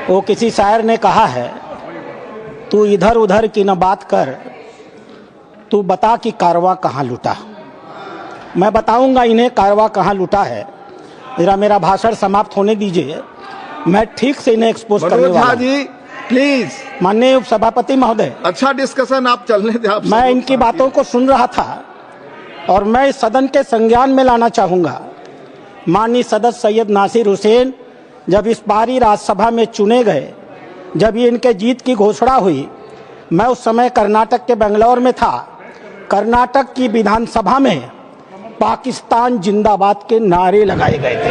वो किसी शायर ने कहा है, तू इधर उधर की न बात कर, तू बता कि कारवां कहाँ लुटा। मैं बताऊंगा इन्हें कारवां कहाँ लुटा है। मेरा भाषण समाप्त होने दीजिए, मैं ठीक से इन्हें एक्सपोज करने वाला हूं। जी प्लीज। माननीय उपसभापति महोदय, अच्छा डिस्कशन आप चलने दें। आप मैं इनकी बातों को सुन रहा था और मैं इस सदन के संज्ञान में लाना चाहूंगा। माननीय सदस्य सैयद नासिर हुसैन जब इस बारी राज्यसभा में चुने गए, जब ये इनके जीत की घोषणा हुई, मैं उस समय कर्नाटक के बेंगलोर में था। कर्नाटक की विधानसभा में पाकिस्तान जिंदाबाद के नारे लगाए गए थे।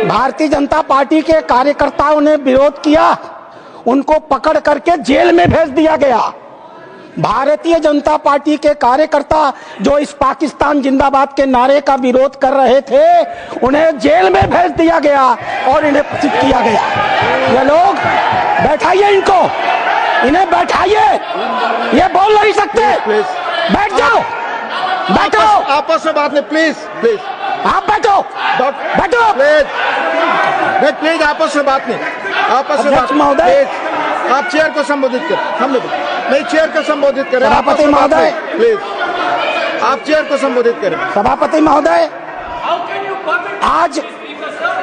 भारतीय जनता पार्टी के कार्यकर्ताओं ने विरोध किया, उनको पकड़ करके जेल में भेज दिया गया। भारतीय जनता पार्टी के कार्यकर्ता जो इस पाकिस्तान जिंदाबाद के नारे का विरोध कर रहे थे, उन्हें जेल में भेज दिया गया और इन्हें पचित किया गया। ये लोग बैठाइए, इन्हें बैठाइए, ये बोल नहीं सकते। बैठ जाओ, बैठो। आपस में बात नहीं, प्लीज प्लीज आप बैठो, बैठो प्लीज। आपस में बात नहीं, आपस में बात महोदय, आप चेयर को संबोधित करें। हम लोग नहीं, चेयर को संबोधित करें। सभापति महोदय प्लीज, आप चेयर को संबोधित करें। सभापति महोदय, आज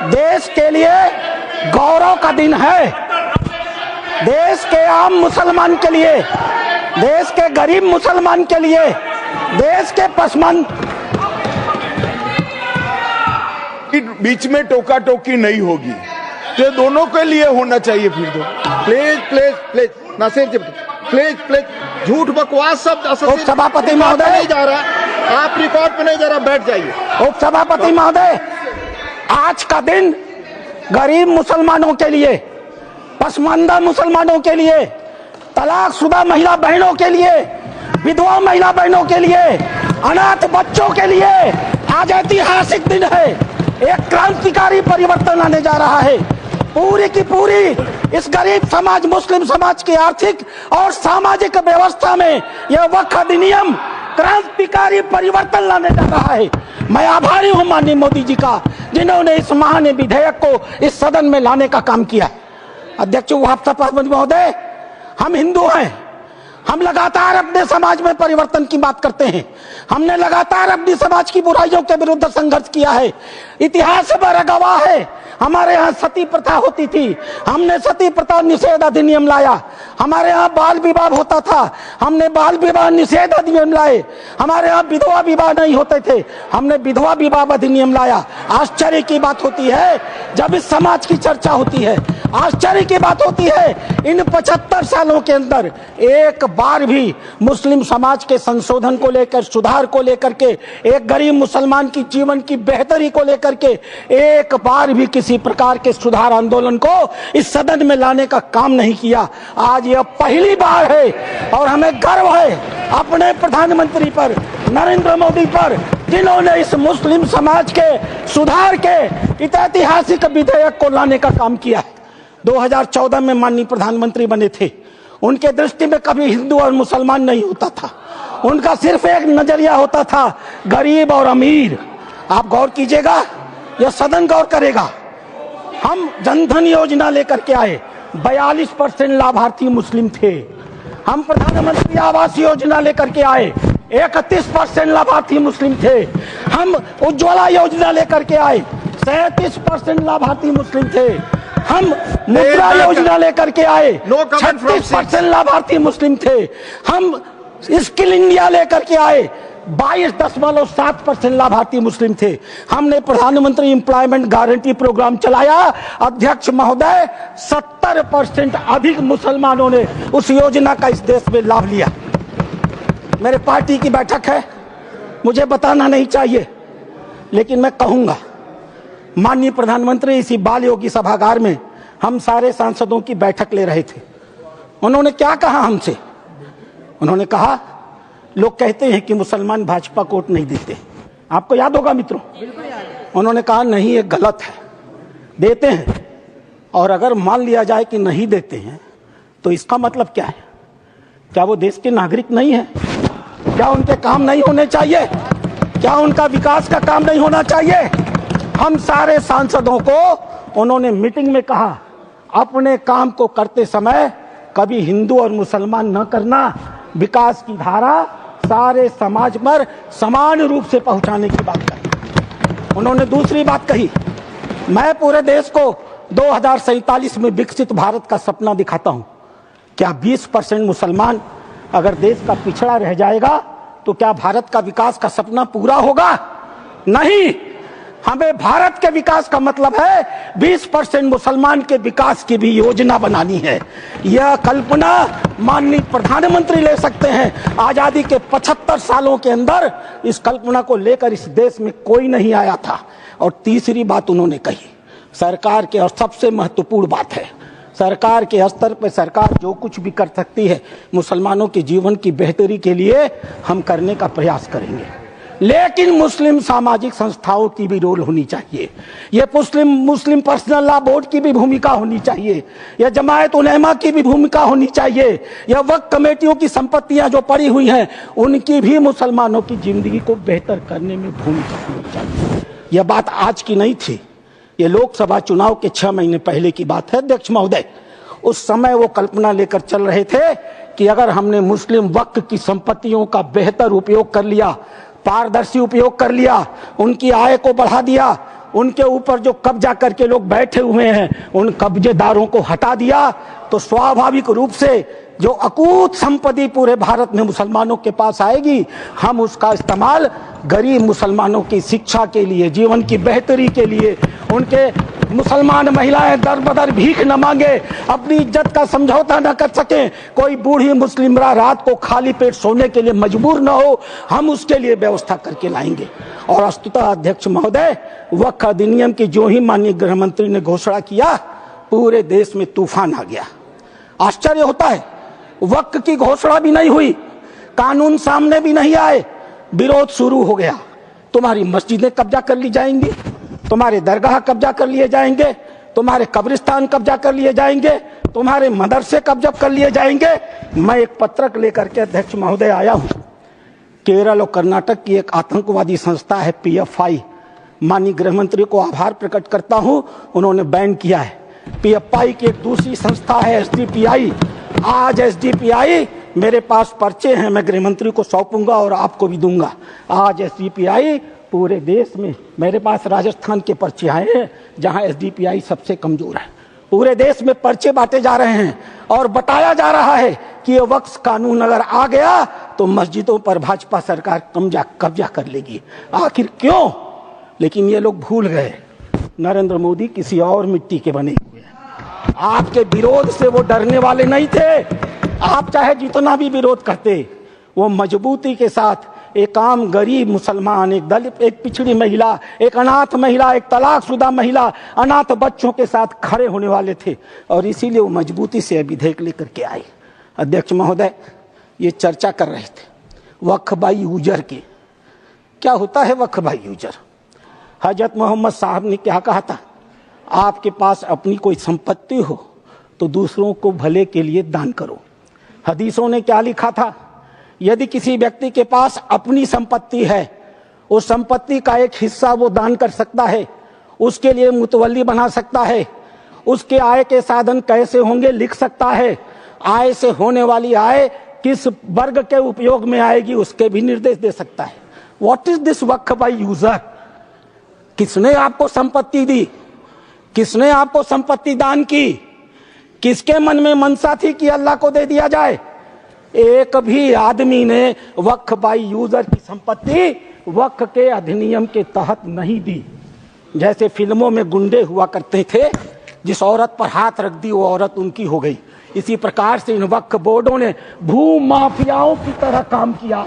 देश के लिए गौरव का दिन है। देश के आम मुसलमान के लिए, देश के गरीब मुसलमान के लिए, देश के पसमंद बीच में टोका टोकी नहीं होगी, तो दोनों के लिए होना चाहिए। फिर तो please please please Nasir ji, please please. झूठ बकवास सब उपसभापति महोदय नहीं जा रहा, आप रिकॉर्ड पे नहीं जा रहा, बैठ जाइए। उपसभापति महोदय, आज का दिन गरीब मुसलमानों के लिए, पसमानदा मुसलमानों के लिए, तलाकशुदा महिला बहनों के लिए, विधवा महिला बहनों के लिए, अनाथ बच्चों के लिए आज ऐतिहासिक दिन है। एक क्रांतिकारी परिवर्तन आने जा रहा है। पूरी की पूरी इस गरीब समाज, मुस्लिम समाज की आर्थिक और सामाजिक व्यवस्था में यह वक्फ अधिनियम क्रांतिकारी परिवर्तन लाने जा रहा है। मैं आभारी हूं माननीय मोदी जी का, जिन्होंने इस महान विधेयक को इस सदन में लाने का काम किया। अध्यक्ष सभापति महोदय, हम हिंदू हैं, हम लगातार अपने समाज में परिवर्तन की बात करते हैं। हमने लगातार अपनी समाज की बुराइयों के विरुद्ध संघर्ष किया है। इतिहास बड़ा गवाह है, हमारे यहाँ सती प्रथा होती थी, हमने सती प्रथा निषेध अधिनियम लाया। हमारे यहाँ बाल विवाह होता था, हमने बाल विवाह निषेध अधिनियम लाए। हमारे यहाँ विधवा विवाह नहीं होते थे, हमने विधवा विवाह अधिनियम लाया। आश्चर्य की बात होती है जब इस समाज की चर्चा होती है, आश्चर्य की बात होती है इन 75 सालों के अंदर एक बार भी मुस्लिम समाज के संशोधन को लेकर, सुधार को लेकर के, एक गरीब मुसलमान की जीवन की बेहतरी को लेकर के एक बार भी किसी प्रकार के सुधार आंदोलन को इस सदन में लाने का काम नहीं किया। आज यह पहली बार है और हमें गर्व है अपने प्रधानमंत्री पर, नरेंद्र मोदी पर, जिन्होंने इस मुस्लिम समाज के सुधार के ऐतिहासिक विधेयक को लाने का काम किया है। 2014 में माननीय प्रधानमंत्री बने थे, उनके दृष्टि में कभी हिंदू और मुसलमान नहीं होता था, उनका सिर्फ एक नजरिया होता था, गरीब और अमीर। आप गौर कीजिएगा, यह सदन गौर करेगा। हम जनधन योजना लेकर के आए, 42% लाभार्थी मुस्लिम थे। हम प्रधानमंत्री आवास योजना लेकर के आए, 31% लाभार्थी मुस्लिम थे। हम उज्ज्वला योजना लेकर के आए, 37% लाभार्थी मुस्लिम थे। हम मुद्रा योजना लेकर के आए, 36% लाभार्थी मुस्लिम थे। हम स्किल इंडिया लेकर के आए, 22.7% लाभार्थी मुस्लिम थे। हमने प्रधानमंत्री एम्प्लॉयमेंट गारंटी प्रोग्राम चलाया, अध्यक्ष महोदय 70% अधिक मुसलमानों ने उस योजना का इस देश में लाभ लिया। मेरे पार्टी की बैठक है, मुझे बताना नहीं चाहिए, लेकिन मैं कहूंगा, माननीय प्रधानमंत्री इसी बाल योगी सभागार में हम सारे सांसदों की बैठक ले रहे थे। उन्होंने क्या कहा हमसे? उन्होंने कहा, लोग कहते हैं कि मुसलमान भाजपा को वोट नहीं देते। आपको याद होगा मित्रों, उन्होंने कहा नहीं, ये गलत है, देते हैं। और अगर मान लिया जाए कि नहीं देते हैं तो इसका मतलब क्या है? क्या वो देश के नागरिक नहीं है? क्या उनके काम नहीं होने चाहिए? क्या उनका विकास का काम नहीं होना चाहिए? हम सारे सांसदों को उन्होंने मीटिंग में कहा, अपने काम को करते समय कभी हिंदू और मुसलमान न करना, विकास की धारा सारे समाज पर समान रूप से पहुंचाने की बात कही। उन्होंने दूसरी बात कही, मैं पूरे देश को 2047 में विकसित भारत का सपना दिखाता हूं। क्या 20% मुसलमान अगर देश का पिछड़ा रह जाएगा तो क्या भारत का विकास का सपना पूरा होगा? नहीं। हमें भारत के विकास का मतलब है 20% मुसलमान के विकास की भी योजना बनानी है। यह कल्पना माननीय प्रधानमंत्री ले सकते हैं। आजादी के 75 सालों के अंदर इस कल्पना को लेकर इस देश में कोई नहीं आया था। और तीसरी बात उन्होंने कही, सरकार के, और सबसे महत्वपूर्ण बात है, सरकार के स्तर पर सरकार जो कुछ भी कर सकती है मुसलमानों के जीवन की बेहतरी के लिए हम करने का प्रयास करेंगे। लेकिन मुस्लिम सामाजिक संस्थाओं की भी रोल होनी चाहिए। ये मुस्लिम पर्सनल लॉ बोर्ड की भी भूमिका होनी चाहिए। यह जमायत उलेमा की भी भूमिका होनी चाहिए। यह वक्फ कमेटियों की संपत्तियां जो पड़ी हुई हैं उनकी भी मुसलमानों की जिंदगी को बेहतर करने में भूमिका होनी चाहिए। यह बात आज की नहीं थी, ये लोकसभा चुनाव के 6 महीने पहले की बात है अध्यक्ष महोदय। उस समय वो कल्पना लेकर चल रहे थे कि अगर हमने मुस्लिम वक्फ की संपत्तियों का बेहतर उपयोग कर लिया, पारदर्शी उपयोग कर लिया, उनकी आय को बढ़ा दिया, उनके ऊपर जो कब्जा करके लोग बैठे हुए हैं उन कब्जेदारों को हटा दिया, तो स्वाभाविक रूप से जो अकूत संपत्ति पूरे भारत में मुसलमानों के पास आएगी, हम उसका इस्तेमाल गरीब मुसलमानों की शिक्षा के लिए, जीवन की बेहतरी के लिए, उनके मुसलमान महिलाएं दर बदर भीख न मांगे, अपनी इज्जत का समझौता न कर सके, कोई बूढ़ी मुस्लिमरा रात को खाली पेट सोने के लिए मजबूर न हो, हम उसके लिए व्यवस्था करके लाएंगे। और वस्तुतः अध्यक्ष महोदय, वक्फ अधिनियम की जो ही माननीय गृह मंत्री ने घोषणा किया, पूरे देश में तूफान आ गया। आश्चर्य होता है, वक्फ की घोषणा भी नहीं हुई, कानून सामने भी नहीं आए, विरोध शुरू हो गया। तुम्हारी मस्जिदें कब्जा कर ली जाएंगी, तुम्हारे दरगाह कब्जा कर लिए जाएंगे, तुम्हारे कब्रिस्तान कब्जा कर लिए जाएंगे, तुम्हारे मदरसे कब्जा कर लिए जाएंगे। मैं एक पत्रक लेकर के अध्यक्ष महोदय आया हूं। केरल और कर्नाटक की एक आतंकवादी संस्था है PFI, माननीय गृह मंत्री को आभार प्रकट करता हूं, उन्होंने बैन किया है। PFI की एक दूसरी संस्था है SDPI। आज SDPI मेरे पास पर्चे हैं, मैं गृह मंत्री को सौंपूंगा और आपको भी दूंगा। आज SDPI पूरे देश में, मेरे पास राजस्थान के पर्चे आए हैं जहां SDPI सबसे कमजोर है। पूरे देश में पर्चे बांटे जा रहे हैं और बताया जा रहा है कि ये वक्फ कानून अगर आ गया तो मस्जिदों पर भाजपा सरकार कब्जा कर लेगी। आखिर क्यों? लेकिन ये लोग भूल गए, नरेंद्र मोदी किसी और मिट्टी के बने हुए हैं। आपके विरोध से वो डरने वाले नहीं थे। आप चाहे जितना भी विरोध करते, वो मजबूती के साथ एक आम गरीब मुसलमान, एक दलित, एक पिछड़ी महिला, एक अनाथ महिला, एक तलाकशुदा महिला, अनाथ बच्चों के साथ खड़े होने वाले थे और इसीलिए वो मजबूती से विधेयक लेकर के आए। अध्यक्ष महोदय, ये चर्चा कर रहे थे वक्फ बाई यूजर की। क्या होता है वक्फ बाई यूजर? हजरत मोहम्मद साहब ने क्या कहा था? आपके पास अपनी कोई संपत्ति हो तो दूसरों को भले के लिए दान करो। हदीसों ने क्या लिखा था? यदि किसी व्यक्ति के पास अपनी संपत्ति है, उस संपत्ति का एक हिस्सा वो दान कर सकता है, उसके लिए मुतवल्ली बना सकता है, उसके आय के साधन कैसे होंगे लिख सकता है, आय से होने वाली आय किस वर्ग के उपयोग में आएगी उसके भी निर्देश दे सकता है। What is this Waqf by user? किसने आपको संपत्ति दी? किसने आपको संपत्ति दान की? किसके मन में मनसा थी कि अल्लाह को दे दिया जाए? एक भी आदमी ने वक्फ बाई यूजर की संपत्ति वक्फ के अधिनियम के तहत नहीं दी। जैसे फिल्मों में गुंडे हुआ करते थे, जिस औरत पर हाथ रख दी वो औरत उनकी हो गई, इसी प्रकार से इन वक्फ बोर्डों ने भू माफियाओं की तरह काम किया।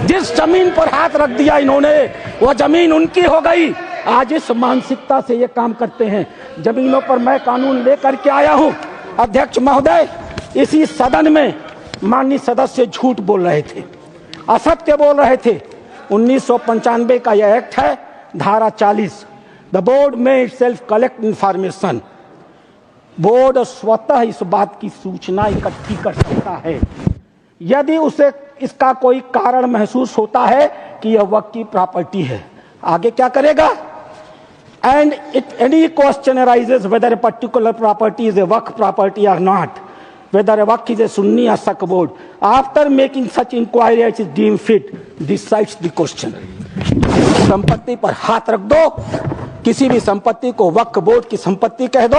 जिस जमीन पर हाथ रख दिया इन्होंने, वो जमीन उनकी हो गई। आज इस मानसिकता से ये काम करते हैं। जमीनों पर मैं कानून लेकर के आया हूं। अध्यक्ष महोदय, इसी सदन में माननीय सदस्य झूठ बोल रहे थे, असत्य बोल रहे थे। 1995 का यह एक्ट है, धारा 40, द बोर्ड में इटसेल्फ कलेक्ट इंफॉर्मेशन। बोर्ड स्वतः इस बात की सूचना इकट्ठी कर सकता है यदि उसे इसका कोई कारण महसूस होता है कि यह वक्फ की प्रॉपर्टी है। आगे क्या करेगा? and any question arises whether a particular property is a waqf property or not, whether a waqf is a Sunni or Saqf board, after making such inquiry as is deemed fit, decides the question. संपत्ति पर हाथ रख दो, किसी भी संपत्ति को वक्फ board की संपत्ति कह दो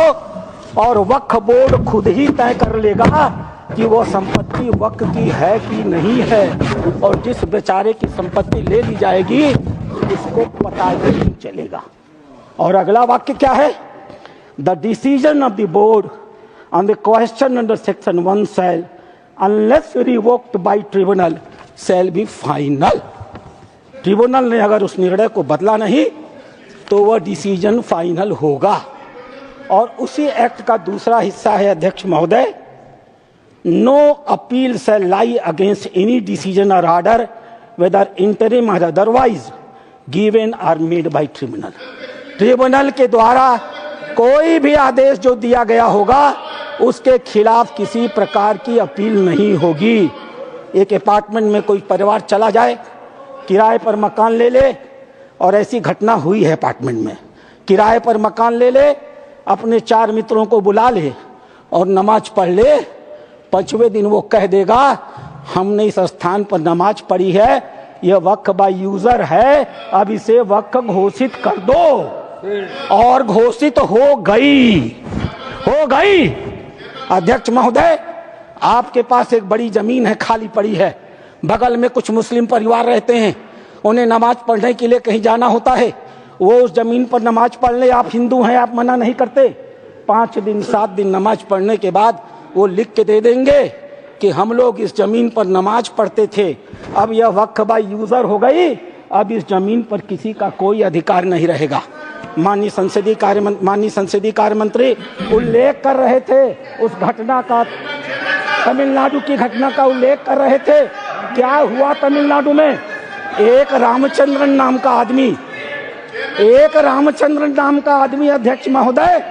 और वक्फ बोर्ड खुद ही तय कर लेगा कि वो संपत्ति वक्फ की है कि नहीं है, और जिस बेचारे की संपत्ति ले ली जाएगी उसको पता ही नहीं चलेगा। और अगला वाक्य क्या है? The decision of the board on the question under section 1 shall unless revoked by tribunal shall be final. Tribunal ने अगर उस निर्णय को बदला नहीं तो वह डिसीजन फाइनल होगा। और उसी एक्ट का दूसरा हिस्सा है अध्यक्ष महोदय, no appeal shall lie against any decision or order whether interim or otherwise given or made by tribunal. Tribunal के द्वारा कोई भी आदेश जो दिया गया होगा उसके खिलाफ किसी प्रकार की अपील नहीं होगी। एक अपार्टमेंट में कोई परिवार चला जाए, किराए पर मकान ले ले, और ऐसी घटना हुई है अपार्टमेंट में, किराए पर मकान ले ले, अपने 4 मित्रों को बुला ले और नमाज पढ़ ले, 5वें दिन वो कह देगा हमने इस स्थान पर नमाज पढ़ी है, यह वक्फ बाय यूजर है, अब इसे वक्फ घोषित कर दो, और घोषित हो गई। अध्यक्ष महोदय, आपके पास एक बड़ी जमीन है, खाली पड़ी है, बगल में कुछ मुस्लिम परिवार रहते हैं, उन्हें नमाज पढ़ने के लिए कहीं जाना होता है, वो उस जमीन पर नमाज पढ़ ले, आप हिंदू हैं, आप मना नहीं करते, 5 दिन 7 दिन नमाज पढ़ने के बाद वो लिख के दे देंगे कि हम लोग इस जमीन पर नमाज पढ़ते थे, अब यह वक्फ बाय यूजर हो गई, अब इस जमीन पर किसी का कोई अधिकार नहीं रहेगा। माननीय संसदीय कार्य मंत्री उल्लेख कर रहे थे उस घटना का, तमिलनाडु की घटना का उल्लेख कर रहे थे। क्या हुआ तमिलनाडु में? एक रामचंद्रन नाम का आदमी अध्यक्ष महोदय,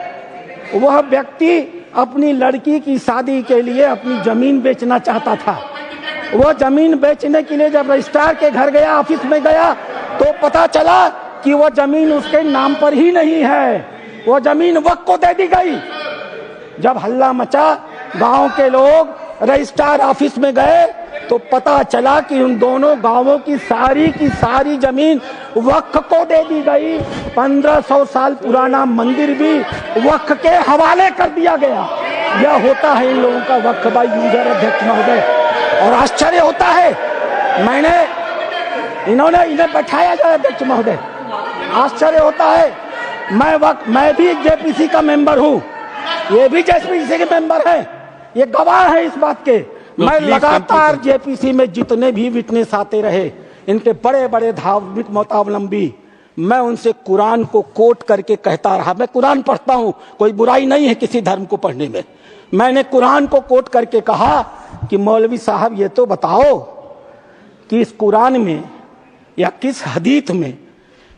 वह व्यक्ति अपनी लड़की की शादी के लिए अपनी जमीन बेचना चाहता था। वह जमीन बेचने के लिए जब रजिस्ट्रार के घर गया, ऑफिस में गया, तो पता चला कि वह जमीन उसके नाम पर ही नहीं है, वह जमीन वक्फ को दे दी गई। जब हल्ला मचा, गांव के लोग रजिस्ट्रार ऑफिस में गए तो पता चला कि उन दोनों गांवों की सारी जमीन वक्फ को दे दी गई। 1500 साल पुराना मंदिर भी वक्फ के हवाले कर दिया गया। यह होता है इन लोगों का वक्फ बाय यूजर अध्यक्ष महोदय। और आश्चर्य होता है, इन्हें बैठाया जाए अध्यक्ष महोदय, आश्चर्य होता है। मैं भी जेपीसी का मेंबर हूँ, ये भी जेपीसी के मेंबर है, ये गवाह है इस बात के। मैं लगातार जेपीसी में जितने भी विटनेस आते रहे, इनके बड़े बड़े धार्मिक मतावलंबी, मैं उनसे कुरान को कोट करके कहता रहा। मैं कुरान पढ़ता हूँ, कोई बुराई नहीं है किसी धर्म को पढ़ने में। मैंने कुरान को कोट करके कहा कि मौलवी साहब ये तो बताओ कि इस कुरान में या किस हदीस में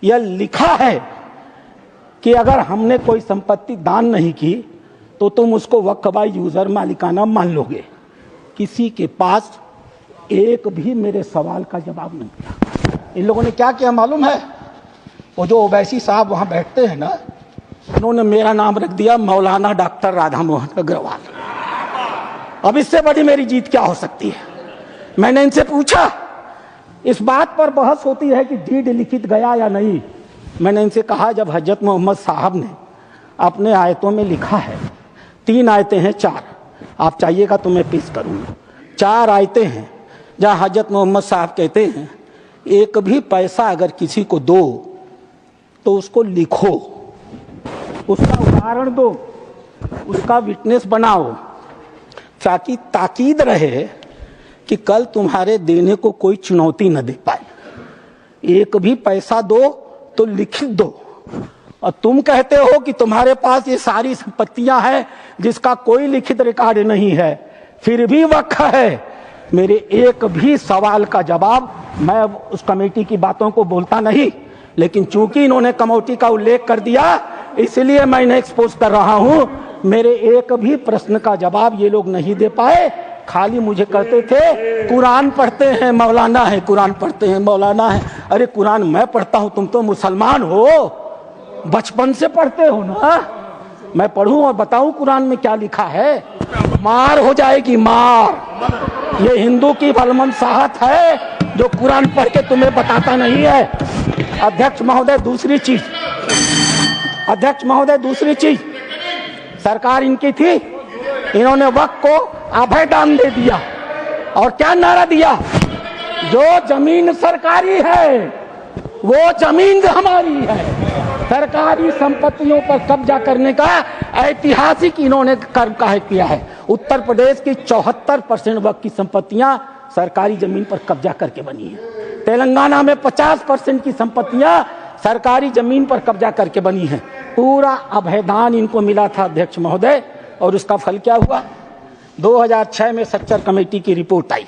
यह लिखा है कि अगर हमने कोई संपत्ति दान नहीं की तो तुम उसको वक्फ बाय यूजर मालिकाना मान लोगे। किसी के पास एक भी मेरे सवाल का जवाब नहीं दिया। इन लोगों ने क्या किया मालूम है? वो जो ओवैसी साहब वहां बैठते हैं ना, उन्होंने मेरा नाम रख दिया मौलाना डॉक्टर राधा मोहन अग्रवाल। अब इससे बड़ी मेरी जीत क्या हो सकती है? मैंने इनसे पूछा, इस बात पर बहस होती है कि डीड लिखित गया या नहीं। मैंने इनसे कहा, जब हजरत मोहम्मद साहब ने अपने आयतों में लिखा है, 3 आयतें हैं, 4, आप चाहिएगा तो मैं पेश करूंगा। 4 आयतें हैं जहां हजरत मोहम्मद साहब कहते हैं एक भी पैसा अगर किसी को दो तो उसको लिखो, उसका उदाहरण दो, उसका विटनेस बनाओ, ताकि ताकीद रहे कि कल तुम्हारे देने को कोई चुनौती न दे पाए। एक भी पैसा दो तो लिखित दो। और तुम कहते हो कि तुम्हारे पास ये सारी संपत्तियां हैं जिसका कोई लिखित रिकॉर्ड नहीं है, फिर भी वक्फ है। मेरे एक भी सवाल का जवाब, मैं उस कमेटी की बातों को बोलता नहीं, लेकिन चूंकि इन्होंने कमेटी का उल्लेख कर दिया इसलिए मैं इन्हें एक्सपोज कर रहा हूं। मेरे एक भी प्रश्न का जवाब ये लोग नहीं दे पाए, खाली मुझे कहते थे कुरान पढ़ते हैं मौलाना है, कुरान पढ़ते हैं मौलाना है। अरे कुरान मैं पढ़ता हूं, तुम तो मुसलमान हो, बचपन से पढ़ते हो ना। मैं पढ़ूं और बताऊं कुरान में क्या लिखा है? मार हो जाएगी, मार। ये हिंदू की भलमनसाहत है जो कुरान पढ़ के तुम्हें बताता नहीं है। अध्यक्ष महोदय, दूसरी चीज, अध्यक्ष महोदय, दूसरी चीज, सरकार इनकी थी, इन्होंने वक्त को अभय दान दे दिया और क्या नारा दिया? जो जमीन सरकारी है वो जमीन हमारी है। सरकारी संपत्तियों पर कब्जा करने का ऐतिहासिक इन्होंने कर्म किया है। उत्तर प्रदेश की 74% वक्त की संपत्तियां सरकारी जमीन पर कब्जा करके बनी है। तेलंगाना में 50% की संपत्तियां सरकारी जमीन पर कब्जा करके बनी है। पूरा अभयदान इनको मिला था अध्यक्ष महोदय, और उसका फल क्या हुआ? 2006 में सच्चर कमेटी की रिपोर्ट आई।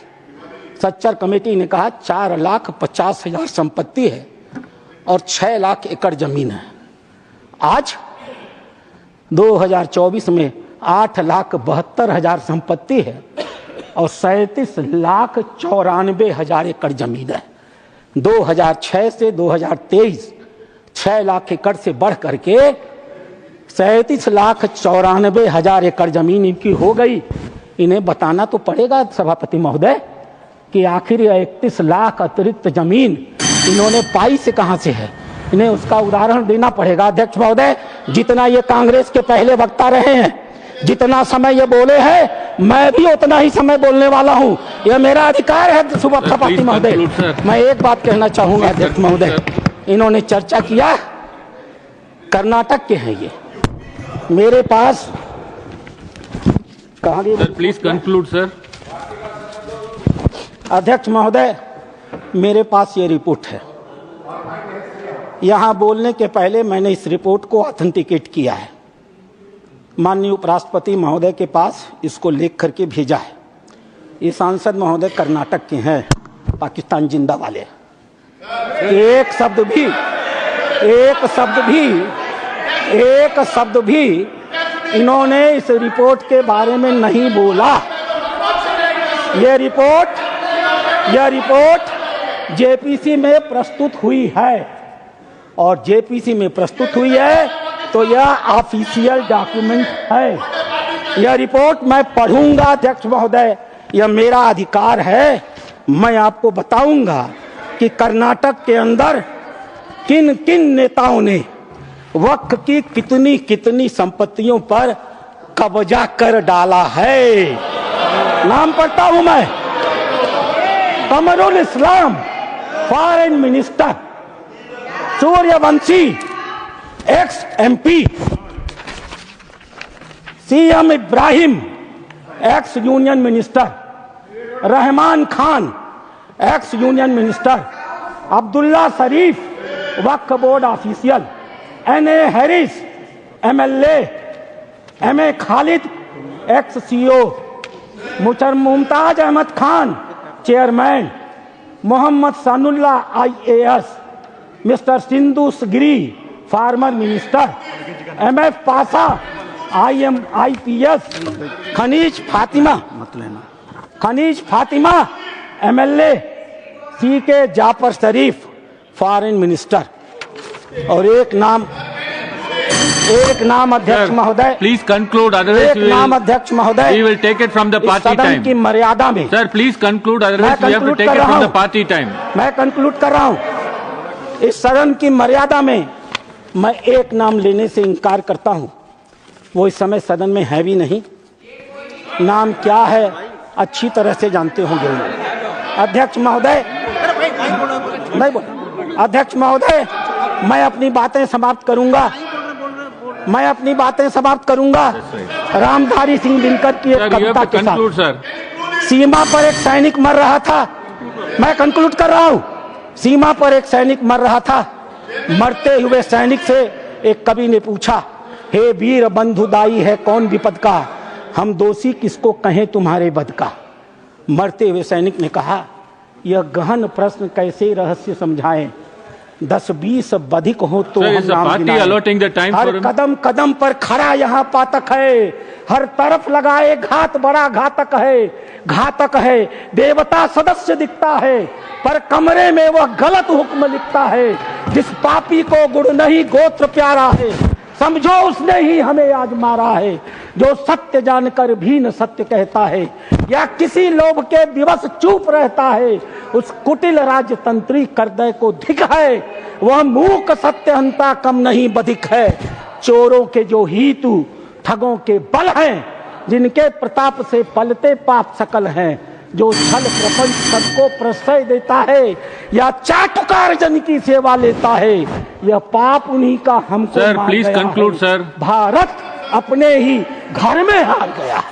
सच्चर कमेटी ने कहा 4,50,000 संपत्ति है और 6 लाख एकड़ जमीन है। आज 2024 में 8,72,000 संपत्ति है और 37,94,000 एकड़ जमीन है। 2006 से 2023 6 लाख एकड़ से बढ़ करके 37,94,000 एकड़ जमीन इनकी हो गई। इन्हें बताना तो पड़ेगा सभापति महोदय कि आखिर 31 लाख अतिरिक्त जमीन इन्होंने पाई से कहां से है। इन्हें उसका उदाहरण देना पड़ेगा। अध्यक्ष महोदय, जितना ये कांग्रेस के पहले वक्ता रहे हैं, जितना समय ये बोले हैं, मैं भी उतना ही समय बोलने वाला हूं। यह मेरा अधिकार है सभापति महोदय। मैं एक बात कहना चाहूंगा अध्यक्ष महोदय, इन्होंने चर्चा किया कर्नाटक के हैं ये। मेरे पास कहाँ गई? Sir please conclude sir. अध्यक्ष महोदय, मेरे पास ये रिपोर्ट है। यहाँ बोलने के पहले मैंने इस रिपोर्ट को ऑथेंटिकेट किया है। माननीय उपराष्ट्रपति महोदय के पास इसको लिख करके भेजा है। ये सांसद महोदय कर्नाटक के हैं, पाकिस्तान जिंदा वाले। एक शब्द भी इन्होंने इस रिपोर्ट के बारे में नहीं बोला। यह रिपोर्ट जेपीसी में प्रस्तुत हुई है और जेपीसी में प्रस्तुत हुई है तो यह ऑफिशियल डॉक्यूमेंट है। यह रिपोर्ट मैं पढ़ूंगा अध्यक्ष महोदय, यह मेरा अधिकार है। मैं आपको बताऊंगा कि कर्नाटक के अंदर किन किन नेताओं ने वक्फ की कितनी कितनी संपत्तियों पर कब्जा कर डाला है। नाम पढ़ता हूं मैं। Kamrul Islam foreign minister, Suryavanshi ex MP, CM Ibrahim ex union minister, Rahman Khan ex union minister, Abdullah Sharif Waqf board official, NA Haris MLA, MA Khalid ex CO, Mumtaz Ahmed Khan chairman, Mohammed Sanaulla IAS, mister Sindhu Giri former minister, MF Pasha IPS, Kaneez Fatima MLA, CK Jaffer Sharief foreign minister. और एक नाम अध्यक्ष महोदय, प्लीज कंक्लूड, अदरवाइज एक नाम अध्यक्ष महोदय, we will take it from the party time की मर्यादा में। Sir please conclude, otherwise we have to take it from the party time. मैं कंक्लूड कर रहा हूं। इस सदन की मर्यादा में मैं एक नाम लेने से इनकार करता हूं। वो इस समय सदन में है भी नहीं। नाम क्या है अच्छी तरह से जानते होंगे। अध्यक्ष महोदय, नहीं बोल। अध्यक्ष महोदय, मैं अपनी बातें समाप्त करूंगा। रामधारी सिंह दिनकर की एक कविता के साथ। सीमा पर एक सैनिक मर रहा था। मैं कंक्लूड कर रहा हूं। सीमा पर एक सैनिक मर रहा था। मरते हुए सैनिक से एक कवि ने पूछा, हे वीर बंधुदाई है कौन विपद का, हम दोषी किसको कहें तुम्हारे बद का। मरते हुए सैनिक ने कहा, यह गहन प्रश्न कैसे रहस्य समझाएं। 10-20 अधिक हो तो Sir, हम is the नाम party गिनाएं। allotting the time her for him? कदम कदम पर खड़ा यहाँ पातक है, हर तरफ लगाए घात बड़ा घातक है, देवता सदस्य दिखता है पर कमरे में वह गलत हुक्म लिखता है। जिस पापी को गुण नहीं गोत्र प्यारा है, समझो उसने ही हमें आज मारा है। जो सत्य जानकर भी न सत्य कहता है या किसी लोभ के विवश चुप रहता है, उस कुटिल राजतंत्री करदय को धिक है। वह मूक सत्यहंता कम नहीं बधिक है। चोरों के जो हितु ठगों के बल हैं, जिनके प्रताप से पलते पाप सकल हैं, जो छल प्रपंच सबको प्रश्रय देता है या चाटुकार जन की सेवा लेता है, यह पाप उन्हीं का हमको Sir, मार please गया conclude, है। sir. भारत अपने ही घर में हार गया है।